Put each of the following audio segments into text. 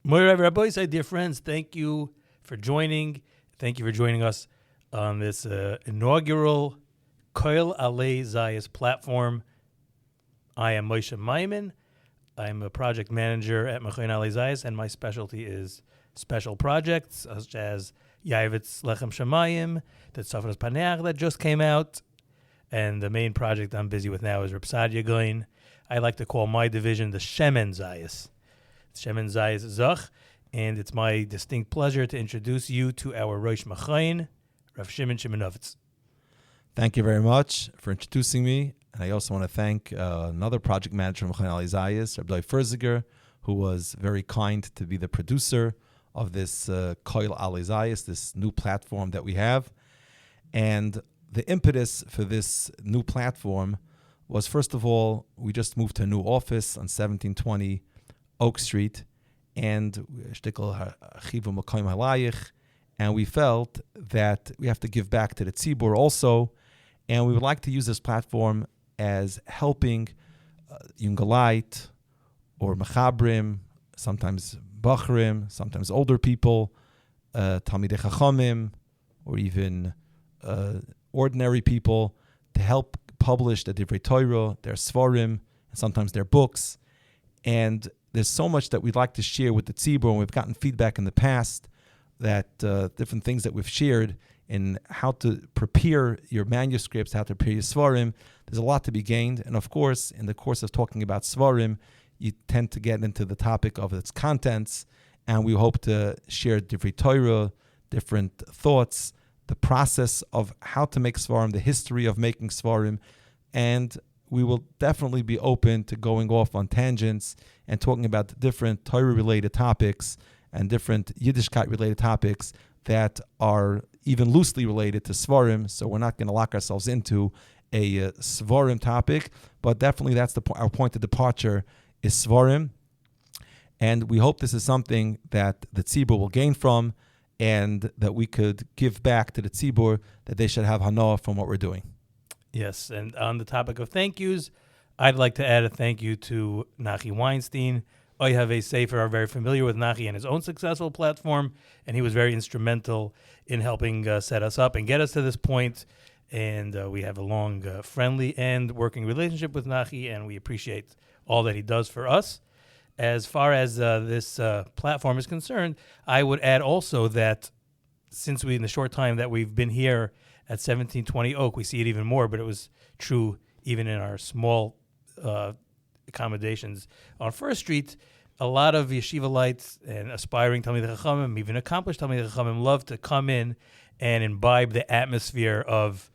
Moira Rabbi, dear friends, thank you for joining. Thank you for joining us on this inaugural Koil Aleh Zayis platform. I am Moshe Maimon. I'm a project manager at Mechain Aleh Zayis, and my specialty is special projects, such as Yavitz Lechem Shamayim, the Tzafnas Paneach that just came out, and the main project I'm busy with now is Rapsadia Goin. I like to call my division the Shemen Zayis. Shemen Zayis Zach, and it's my distinct pleasure to introduce you to our Rosh Mechain, Rav Shimon Shimenovitz. Thank you very much for introducing me. And I also want to thank another project manager from Mechain Aleh Zayis, Rabbi Ferziger, who was very kind to be the producer of this Koil Aleh Zayis, this new platform that we have. And the impetus for this new platform was, first of all, we just moved to a new office on 1720 Oak Street, and we felt that we have to give back to the tzibur also, and we would like to use this platform as helping Yungalite or Mechabrim, sometimes Bachrim, sometimes older people, Talmidei Chachamim, or even ordinary people, to help publish the Divrei Torah, their Svarim, and sometimes their books. And there's so much that we'd like to share with the tzibur, and we've gotten feedback in the past that different things that we've shared in how to prepare your manuscripts, how to prepare your Svarim. There's a lot to be gained. And of course, in the course of talking about Svarim, you tend to get into the topic of its contents, and we hope to share Divrei Torah, different thoughts, the process of how to make Svarim, the history of making Svarim, and we will definitely be open to going off on tangents and talking about different Torah-related topics and different Yiddishkeit-related topics that are even loosely related to Svarim. So we're not going to lock ourselves into a Svarim topic, but definitely that's our point of departure is Svarim. And we hope this is something that the tzibur will gain from, and that we could give back to the tzibur, that they should have hanoah from what we're doing. Yes, and on the topic of thank yous, I'd like to add a thank you to Nachi Weinstein. Oyhavei Sefer are very familiar with Nachi and his own successful platform, and he was very instrumental in helping set us up and get us to this point. And we have a long, friendly and working relationship with Nachi, and we appreciate all that he does for us. As far as this platform is concerned, I would add also that since in the short time that we've been here at 1720 Oak, we see it even more, but it was true even in our small accommodations on First Street. A lot of yeshivalites and aspiring Talmidei Chachamim, even accomplished Talmidei Chachamim, love to come in and imbibe the atmosphere of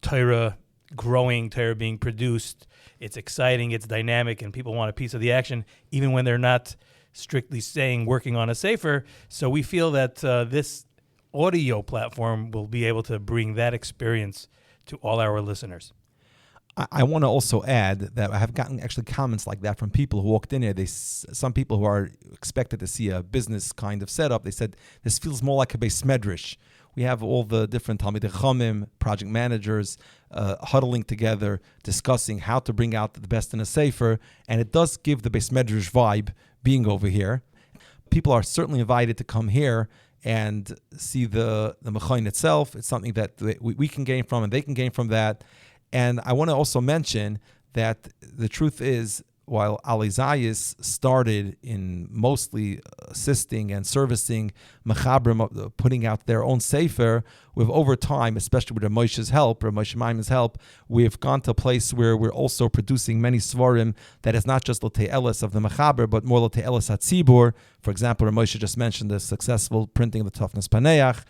Torah growing, Torah being produced. It's exciting, it's dynamic, and people want a piece of the action, even when they're not strictly saying working on a sefer. So we feel that this audio platform will be able to bring that experience to all our listeners. I want to also add that I have gotten actually comments like that from people who walked in here. Some people who are expected to see a business kind of setup, they said, this feels more like a beis medrash. We have all the different Talmidei Chachamim, project managers, huddling together, discussing how to bring out the best in a sefer, and it does give the beis medrash vibe being over here. People are certainly invited to come here and see the Mechain itself. It's something that we can gain from, and they can gain from that. And I want to also mention that the truth is, while Aleh Zayis started in mostly assisting and servicing Mechabrim, putting out their own sefer, we've over time, especially with Rav Moshe's help, Rav Moshe Maimon's help, we've gone to a place where we're also producing many Svarim that is not just L'tei Elis of the Mechaber, but more L'tei Elis HaTzibur. For example, Rav Moshe just mentioned the successful printing of the Tzafnas Paneach.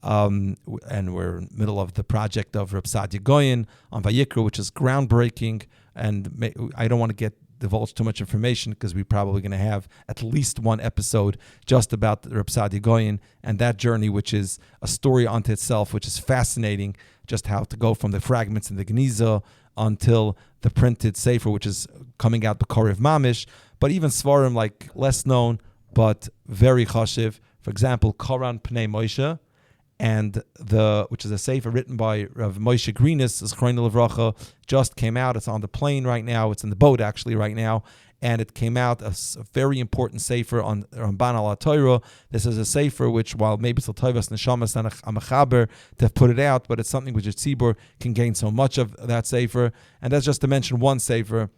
And we're in the middle of the project of Rapsadia Goin on Vayikra, which is groundbreaking. And I don't want to divulge too much information because we're probably going to have at least one episode just about Rapsadia Goin and that journey, which is a story unto itself, which is fascinating, just how to go from the fragments in the Geniza until the printed Sefer, which is coming out B'Korev Mamish. But even Svarim, like less known, but very chashiv. For example, Koran Pnei Moshe, and which is a sefer written by Rav Moshe Greenis, Zchrono Livracha, just came out. It's on the plane right now. It's in the boat actually right now, and it came out a very important sefer on Ramban al Torah. This is a sefer which, while maybe it's a Tovas Neshamas and a Mechaber to put it out, but it's something which a tzibur can gain so much of that sefer. And that's just to mention one sefer.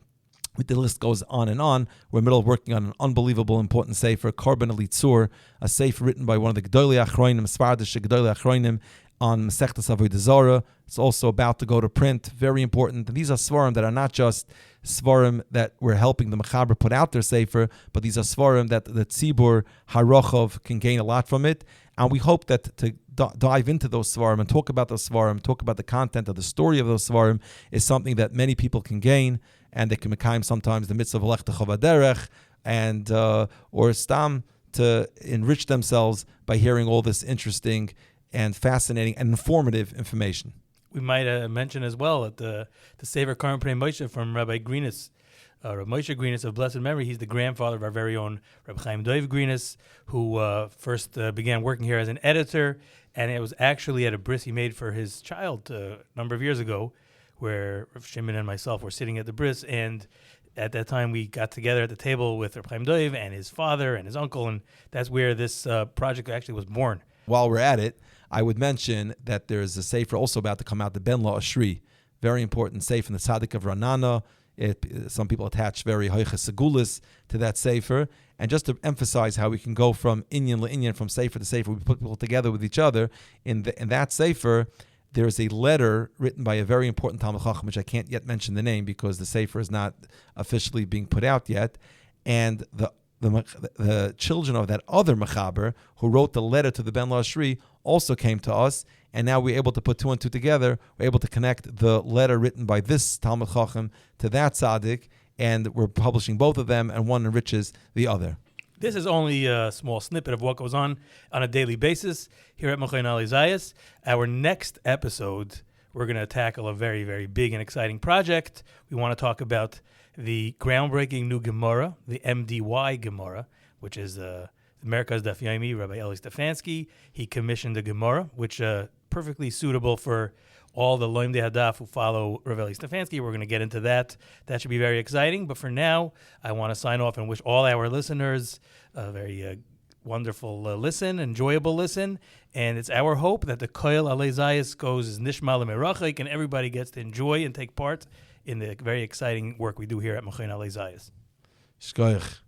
The list goes on and on. We're in the middle of working on an unbelievable important sefer, Korban Elitzur, a sefer written by one of the Gedolei Achronim, Sfardish Gedolei Achronim, on Masechtas Avodah Zarah. It's also about to go to print. Very important. And these are svarim that are not just svarim that we're helping the Mechaber put out their sefer, but these are svarim that the Tzibur Harochov can gain a lot from it. And we hope that to dive into those svarim and talk about those svarim, talk about the content of the story of those svarim is something that many people can gain, and they can make sometimes the mitzvah of Lech Techav Derech, and or stam to enrich themselves by hearing all this interesting and fascinating and informative information. We might mention as well that the Sefer Karm Pnei Moshe from Rabbi Greenis, Rabbi Moshe Greenis of blessed memory. He's the grandfather of our very own Rabbi Chaim Dov Greenis, who first began working here as an editor, and it was actually at a bris he made for his child a number of years ago, where Rav Shimon and myself were sitting at the bris, and at that time we got together at the table with Rabbi Chaim Dov and his father and his uncle, and that's where this project actually was born. While we're at it, I would mention that there's a sefer also about to come out, the Ben La Ashri, very important sefer in the Tzaddik of Ranana. Some people attach very hoiches segulis to that sefer, and just to emphasize how we can go from inyan le-inyan, from sefer to sefer, we put people together with each other. In that sefer, there's a letter written by a very important Talmid Chacham, which I can't yet mention the name because the sefer is not officially being put out yet, and the children of that other Mechaber who wrote the letter to the Ben La Ashri also came to us, and now we're able to put two and two together. We're able to connect the letter written by this Talmid Chacham to that Tzaddik, and we're publishing both of them, and one enriches the other. This is only a small snippet of what goes on a daily basis here at Mechayin Aleh Zayis. Our next episode, we're going to tackle a very, very big and exciting project. We want to talk about the groundbreaking new Gemara, the MDY Gemara, which is America's Daf Yomi, Rabbi Eli Stefansky. He commissioned a Gemara, which perfectly suitable for all the Loimdei Hadaf who follow Rabbi Eli Stefansky. We're going to get into that. That should be very exciting. But for now, I want to sign off and wish all our listeners a very wonderful listen, enjoyable listen. And it's our hope that the Koil Aleh Zayis goes as Nishma L'Merachik, and everybody gets to enjoy and take part in the very exciting work we do here at Mechayin Aleh Zayis. Shkoyach.